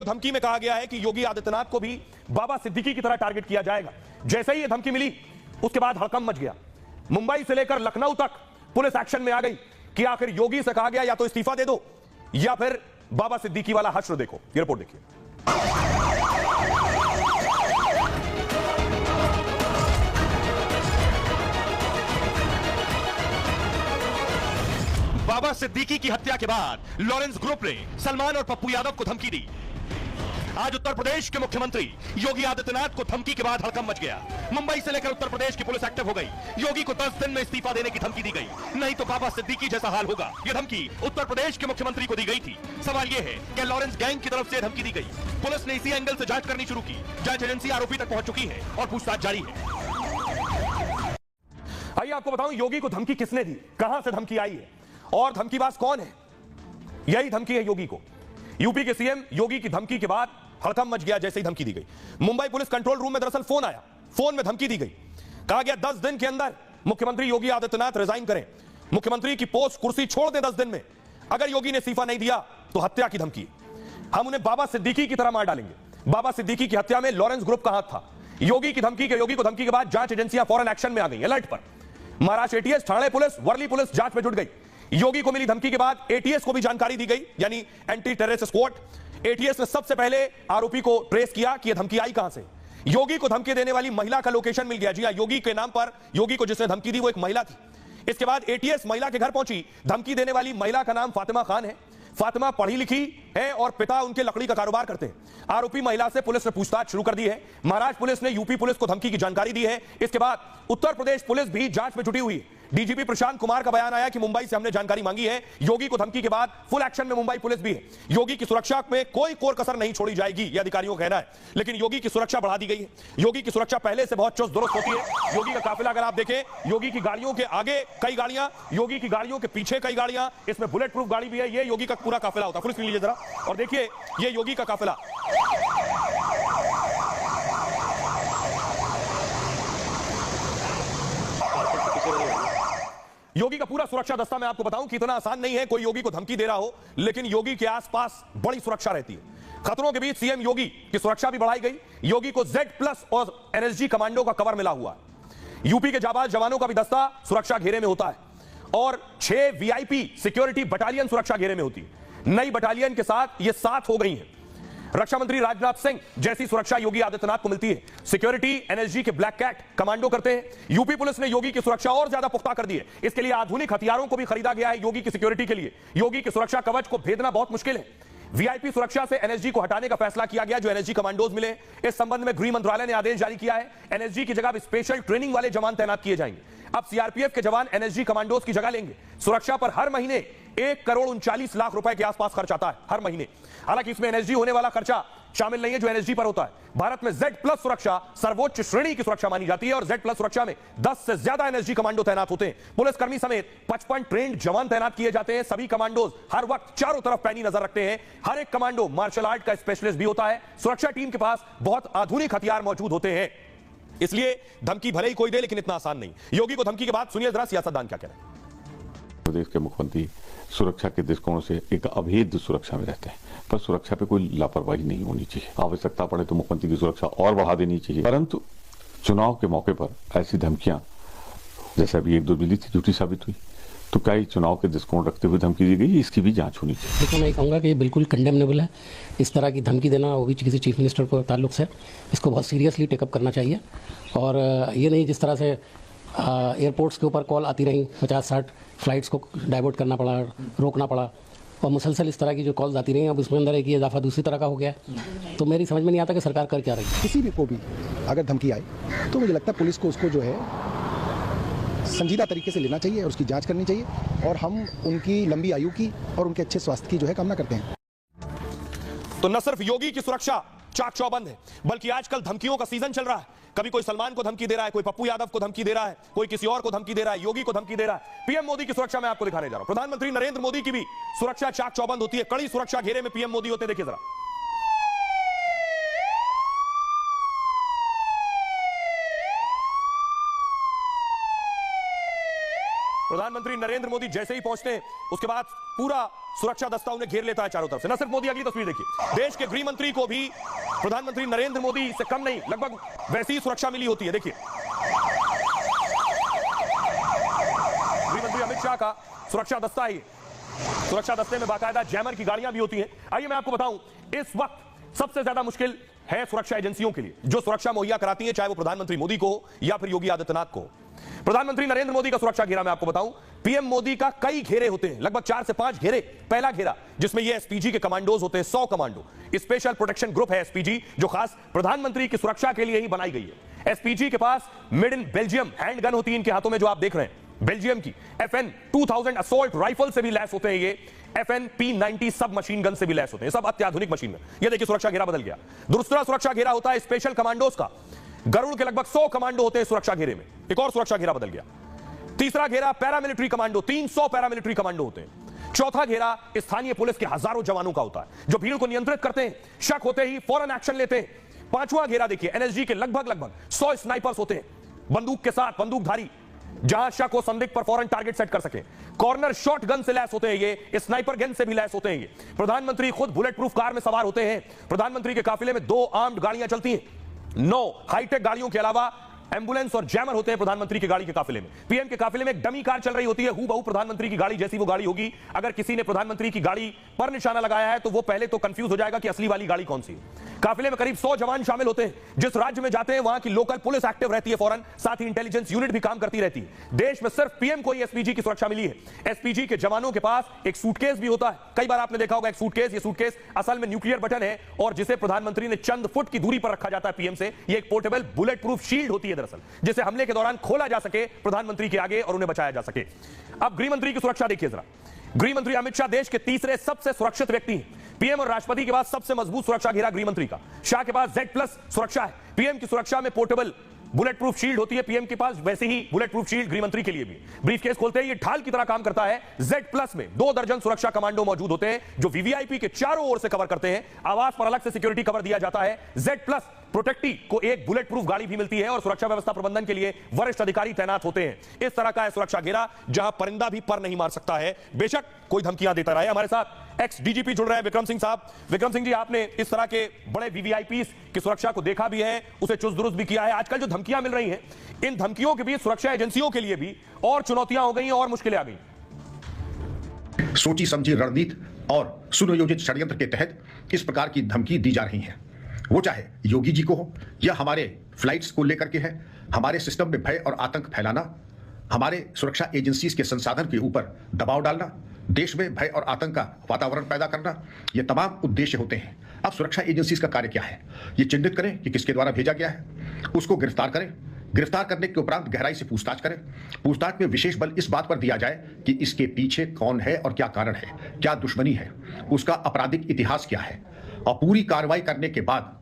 धमकी में कहा गया है कि योगी आदित्यनाथ को भी बाबा सिद्दीकी की तरह टारगेट किया जाएगा। जैसे ही यह धमकी मिली उसके बाद हड़कंप मच गया। मुंबई से लेकर लखनऊ तक पुलिस एक्शन में आ गई कि आखिर योगी से कहा गया या तो इस्तीफा दे दो या फिर बाबा सिद्दीकी वाला हश्र देखो। ये रिपोर्ट देखिए। बाबा सिद्दीकी की हत्या के बाद लॉरेंस ग्रुप ने सलमान और पप्पू यादव को धमकी दी। आज उत्तर प्रदेश के मुख्यमंत्री योगी आदित्यनाथ को धमकी के बाद हड़कंप मच गया। मुंबई से लेकर उत्तर प्रदेश की पुलिस एक्टिव हो गई। योगी को 10 दिन में इस्तीफा देने की धमकी दी गई, नहीं तो बाबा सिद्दीकी जैसा हाल होगा। यह धमकी उत्तर प्रदेश के मुख्यमंत्री को दी गई थी। सवाल यह है कि लॉरेंस गैंग की तरफ से धमकी दी गई। पुलिस ने इसी एंगल से जांच करनी शुरू की। जांच एजेंसी आरोपी तक पहुंच चुकी है और पूछताछ जारी है। आइए आपको बताऊं योगी को धमकी किसने दी, कहां से धमकी आई है और धमकीबाज कौन है। यही धमकी है योगी को। यूपी के सीएम योगी की धमकी के बाद हड़कंप मच गया जैसे ही धमकी दी गई। मुंबई पुलिस कंट्रोल रूम में दरअसल फोन आया, फोन में धमकी दी गई। कहा गया 10 दिन के अंदर मुख्यमंत्री योगी आदित्यनाथ रिजाइन करें, मुख्यमंत्री की पोस्ट कुर्सी छोड़ दें 10 दिन में। अगर योगी ने इस्तीफा नहीं दिया तो हत्या की धमकी, हम उन्हें बाबा सिद्दीकी की तरह मार डालेंगे। बाबा सिद्दीकी की हत्या में लॉरेंस ग्रुप का हाथ था। योगी को धमकी के बाद जांच एजेंसियां फौरन एक्शन में आ गई, अलर्ट पर। Maharashtra ATS, Thane police, Worli police जांच में जुट गई। योगी को मिली धमकी के बाद एटीएस को भी जानकारी दी गई, यानी एंटी टेररिस्ट स्क्वाड। एटीएस ने सबसे पहले आरोपी को ट्रेस किया कि यह धमकी आई कहां से। योगी को धमकी देने वाली महिला का लोकेशन मिल गया। जी हां, योगी के नाम पर योगी को जिसने धमकी दी वो एक महिला थी। इसके बाद एटीएस महिला के घर पहुंची। धमकी देने वाली महिला का नाम फातिमा खान है। फातिमा पढ़ी लिखी है और पिता उनके लकड़ी का कारोबार करते हैं। आरोपी महिला से पुलिस ने पूछताछ शुरू कर दी है। महाराष्ट्र पुलिस ने यूपी पुलिस को धमकी की जानकारी दी है। इसके बाद उत्तर प्रदेश पुलिस भी जांच में जुटी हुई है। डीजीपी प्रशांत कुमार का बयान आया कि मुंबई से हमने जानकारी मांगी है। योगी को धमकी के बाद फुल एक्शन में मुंबई पुलिस भी है। योगी की सुरक्षा में कोई कोर कसर नहीं छोड़ी जाएगी, यह अधिकारियों का कहना है। लेकिन योगी की सुरक्षा बढ़ा दी गई है। योगी की सुरक्षा पहले से बहुत चुस्त दुरुस्त होती है। योगी का काफिला अगर आप देखें, योगी की गाड़ियों के आगे कई गाड़ियां, योगी की गाड़ियों के पीछे कई गाड़ियां, इसमें बुलेट प्रूफ गाड़ी भी है। ये योगी का पूरा काफिला होता है। फुल स्क्रीन लीजिए जरा और देखिए, ये योगी का काफिला। योगी का पूरा सुरक्षा दस्ता मैं आपको बताऊं कि इतना आसान नहीं है कोई योगी को धमकी दे रहा हो, लेकिन योगी के आसपास बड़ी सुरक्षा रहती है। खतरों के बीच सीएम योगी की सुरक्षा भी बढ़ाई गई। योगी को Z+ और एनएसजी कमांडो का कवर मिला हुआ है। यूपी के जाबाज जवानों का भी दस्ता सुरक्षा घेरे में होता है और 6 वीआईपी सिक्योरिटी बटालियन सुरक्षा घेरे में होती है। नई बटालियन के साथ ये 7 हो गई हैं। रक्षा मंत्री राजनाथ सिंह जैसी सुरक्षा योगी आदित्यनाथ को मिलती है। सिक्योरिटी एनएसजी के ब्लैक कैट कमांडो करते हैं। यूपी पुलिस ने योगी की सुरक्षा और ज्यादा पुख्ता कर दी है। इसके लिए आधुनिक हथियारों को भी खरीदा गया है योगी की सिक्योरिटी के लिए। योगी की सुरक्षा कवच को भेदना बहुत मुश्किल है। वीआईपी सुरक्षा से एनएसजी को हटाने का फैसला किया गया, जो एनएसजी कमांडोज मिले। इस संबंध में गृह मंत्रालय ने आदेश जारी किया है। एनएसजी की जगह स्पेशल ट्रेनिंग वाले जवान तैनात किए जाएंगे। अब सीआरपीएफ के जवान एनएसजी कमांडोज की जगह लेंगे। सुरक्षा पर हर महीने 1,39,00,000 रुपए के आसपास खर्च आता है, हर महीने। हालांकि इसमें एनएसजी होने वाला खर्चा शामिल नहीं है जो एनएसजी पर होता है। भारत में Z+ सुरक्षा सर्वोच्च श्रेणी की सुरक्षा मानी जाती है और Z+ सुरक्षा में 10 से ज्यादा एनएसजी कमांडो तैनात होते हैं। पुलिसकर्मी समेत 55 ट्रेंड जवान तैनात किए जाते हैं। सभी कमांडोज हर वक्त चारों तरफ पैनी नजर रखते हैं। हर एक कमांडो मार्शल आर्ट का स्पेशलिस्ट भी होता है। सुरक्षा टीम के पास बहुत आधुनिक हथियार मौजूद होते हैं। इसलिए धमकी भले ही कोई दे, लेकिन इतना आसान नहीं। योगी को धमकी के बाद सुनिए जरा सियासतदान क्या कह रहे हैं। प्रदेश के मुख्यमंत्री सुरक्षा के दृष्टिकोण से एक अभेद्य सुरक्षा में रहते हैं, पर सुरक्षा पे कोई लापरवाही नहीं होनी चाहिए। आवश्यकता पड़े तो मुख्यमंत्री की सुरक्षा और बढ़ा देनी चाहिए, परंतु चुनाव के मौके पर ऐसी धमकियां जैसे अभी 1-2 मिली थी झूठी साबित हुई, तो कई चुनाव के दृष्टिकोण रखते हुए धमकी दी गई, इसकी भी जांच होनी चाहिए। देखो, मैं कहूँगा कि ये बिल्कुल कंडेमनेबल है। इस तरह की धमकी देना, वो भी किसी चीफ मिनिस्टर को ताल्लुक से, इसको बहुत सीरियसली टेकअप करना चाहिए। और ये नहीं जिस तरह से एयरपोर्ट्स के ऊपर कॉल आती रही, 50-60 फ्लाइट्स को डाइवर्ट करना पड़ा, रोकना पड़ा, और मुसलसल इस तरह की जो कॉल्स आती रही, अब उसमें अंदर एक ये इजाफा दूसरी तरह का हो गया। तो मेरी समझ में नहीं आता कि सरकार कर क्या रही है। किसी भी को भी अगर धमकी आए तो मुझे लगता है पुलिस को उसको जो है संजीदा तरीके से लेना चाहिए और उसकी जांच करनी चाहिए। और हम उनकी लंबी आयु की और उनके अच्छे स्वास्थ्य की जो है कामना करते हैं। तो न सिर्फ योगी की सुरक्षा चाक चौबंद है, बल्कि आजकल धमकियों का सीजन चल रहा है। कभी कोई सलमान को धमकी दे रहा है, कोई पप्पू यादव को धमकी दे रहा है, कोई किसी और को धमकी दे रहा है, योगी को धमकी दे रहा है। पीएम मोदी की सुरक्षा मैं आपको दिखाने जा रहा हूं। प्रधानमंत्री नरेंद्र मोदी की भी सुरक्षा चाक चौबंद होती है। कड़ी सुरक्षा घेरे में पीएम मोदी होते, देखिए जरा। प्रधानमंत्री नरेंद्र मोदी जैसे ही पहुंचते हैं उसके बाद पूरा सुरक्षा दस्ता उन्हें घेर लेता है चारों तरफ से। न सिर्फ मोदी, अगली तस्वीर देखिए, देश के गृह मंत्री को भी प्रधानमंत्री नरेंद्र मोदी से कम नहीं, लगभग वैसी ही सुरक्षा मिली होती है। देखिए गृह मंत्री अमित शाह का सुरक्षा दस्ता ही, सुरक्षा दस्ते में बाकायदा जैमर की गाड़ियां भी होती हैं। आइए मैं आपको बताऊं, इस वक्त सबसे ज्यादा मुश्किल है सुरक्षा एजेंसियों के लिए जो सुरक्षा मुहैया कराती है, चाहे वो प्रधानमंत्री मोदी को हो या फिर योगी आदित्यनाथ को। प्रधानमंत्री नरेंद्र मोदी का सुरक्षा घेरा मैं आपको बताऊं, पीएम मोदी का कई घेरे होते हैं, लगभग 4 से 5 घेरे। पहला घेरा जिसमें ये एसपीजी के कमांडोज होते हैं, 100 कमांडो, स्पेशल प्रोटेक्शन ग्रुप है एसपीजी, जो खास प्रधानमंत्री की सुरक्षा के लिए ही बनाई गई है। एसपीजी के पास made in Belgium hand gun होती है इनके हाथों में, जो आप देख रहे हैं बेल्जियम की FN 2000 असॉल्ट राइफल से भी लैस होते हैं, ये FN P90 सब मशीन गन से भी लैस होते हैं, सब अत्याधुनिक मशीन में। ये देखिए सुरक्षा घेरा बदल गया। दूसरा सुरक्षा घेरा होता है स्पेशल कमांडोज का, गरुड़ के लगभग 100 कमांडो होते हैं सुरक्षा घेरे में, एक और सुरक्षा घेरा बदल गया। तीसरा घेरा पैरामिलिट्री कमांडो, 300 पैरामिलिट्री कमांडो होते हैं। चौथा घेरा स्थानीय पुलिस के हजारों जवानों का होता है जो भीड़ को नियंत्रित करते हैं, शक होते ही फौरन एक्शन लेते हैं। पांचवा घेरा देखिए NSG के लगभग 100 स्नाइपर्स होते हैं बंदूक के साथ, बंदूकधारी, जहां शक हो संदिग्ध पर फौरन टारगेट सेट कर सके। कॉर्नर शॉट गन से लैस होते हैं ये, स्नाइपर गन से भी लैस होते हैं ये। प्रधानमंत्री खुद बुलेट प्रूफ कार में सवार होते हैं। प्रधानमंत्री के काफिले में 2 आर्म्ड गाड़ियां चलती हैं। 9 हाईटेक गाड़ियों के अलावा एम्बुलेंस और जैमर होते हैं प्रधानमंत्री की गाड़ी के काफिले में। पीएम के काफिले में एक डमी कार चल रही होती है, हूबहू प्रधानमंत्री की गाड़ी जैसी वो गाड़ी होगी। अगर किसी ने प्रधानमंत्री की गाड़ी पर निशाना लगाया है तो वो पहले तो कंफ्यूज हो जाएगा कि असली वाली गाड़ी कौन सी है। काफिले में करीब 100 जवान शामिल होते हैं। जिस राज्य में जाते हैं वहां की लोकल पुलिस एक्टिव रहती है फौरन, साथ ही इंटेलिजेंस यूनिट भी काम करती रहती है। देश में सिर्फ पीएम को ही एसपीजी की सुरक्षा मिली है। एसपीजी के जवानों के पास एक सूटकेस भी होता है, कई बार आपने देखा होगा एक सूटकेस। ये सूटकेस असल में न्यूक्लियर बटन है और जिसे प्रधानमंत्री ने चंद फुट की दूरी पर रखा जाता है पीएम से। ये एक पोर्टेबल बुलेट प्रूफ शील्ड होती है दरअसल, जिसे हमले के दौरान खोला जा सके प्रधानमंत्री के आगे और उन्हें बचाया जा सके। अब गृह मंत्री की सुरक्षा देखिए जरा। गृह मंत्री अमित शाह देश के तीसरे सबसे सुरक्षित व्यक्ति हैं। पीएम और राष्ट्रपति के बाद सबसे मजबूत सुरक्षा घेरा गृह मंत्री का। शाह के पास Z+ सुरक्षा है। पीएम की सुरक्षा में पोर्टेबल बुलेट प्रूफ शील्ड होती है, पीएम के पास वैसे ही बुलेट प्रूफ शील्ड गृह मंत्री के लिए भी। ब्रीफकेस खोलते ही ये ढाल की तरह काम करता है। Z+ में 2 दर्जन सुरक्षा कमांडो मौजूद होते हैं जो वीवीआईपी के चारों ओर से कवर करते हैं। आवास पर अलग से सिक्योरिटी कवर दिया जाता है। Z+ प्रोटेक्टी को एक बुलेट प्रूफ गाड़ी भी मिलती है और सुरक्षा व्यवस्था प्रबंधन के लिए वरिष्ठ अधिकारी तैनात होते हैं। इस तरह का है सुरक्षा घेरा जहां परिंदा भी पर नहीं मार सकता है, बेशक कोई धमकियां देता रहे। हमारे साथ एक्स डीजीपी जुड़ रहे हैं विक्रम सिंह साहब। विक्रम सिंह जी, आपने इस तरह के बड़े वीवीआईपी की सुरक्षा को देखा भी है, उसे चुस्त दुरुस्त भी किया है। आजकल जो धमकियां मिल रही हैं, इन धमकियों के बीच सुरक्षा एजेंसियों के लिए भी और चुनौतियां हो गई और मुश्किलें आ गई। सोची समझी रणनीति और सुनियोजित षड्यंत्र के तहत इस प्रकार की धमकी दी जा रही है, वो चाहे योगी जी को हो या हमारे फ्लाइट्स को लेकर के है। हमारे सिस्टम में भय और आतंक फैलाना, हमारे सुरक्षा एजेंसीज के संसाधन के ऊपर दबाव डालना, देश में भय और आतंक का वातावरण पैदा करना, ये तमाम उद्देश्य होते हैं। अब सुरक्षा एजेंसीज का कार्य क्या है? ये चिन्हित करें कि किसके द्वारा भेजा गया है, उसको गिरफ्तार करें, गिरफ्तार करने के उपरांत गहराई से पूछताछ करें। पूछताछ में विशेष बल इस बात पर दिया जाए कि इसके पीछे कौन है और क्या कारण है, क्या दुश्मनी है, उसका आपराधिक इतिहास क्या है, और पूरी कार्रवाई करने के बाद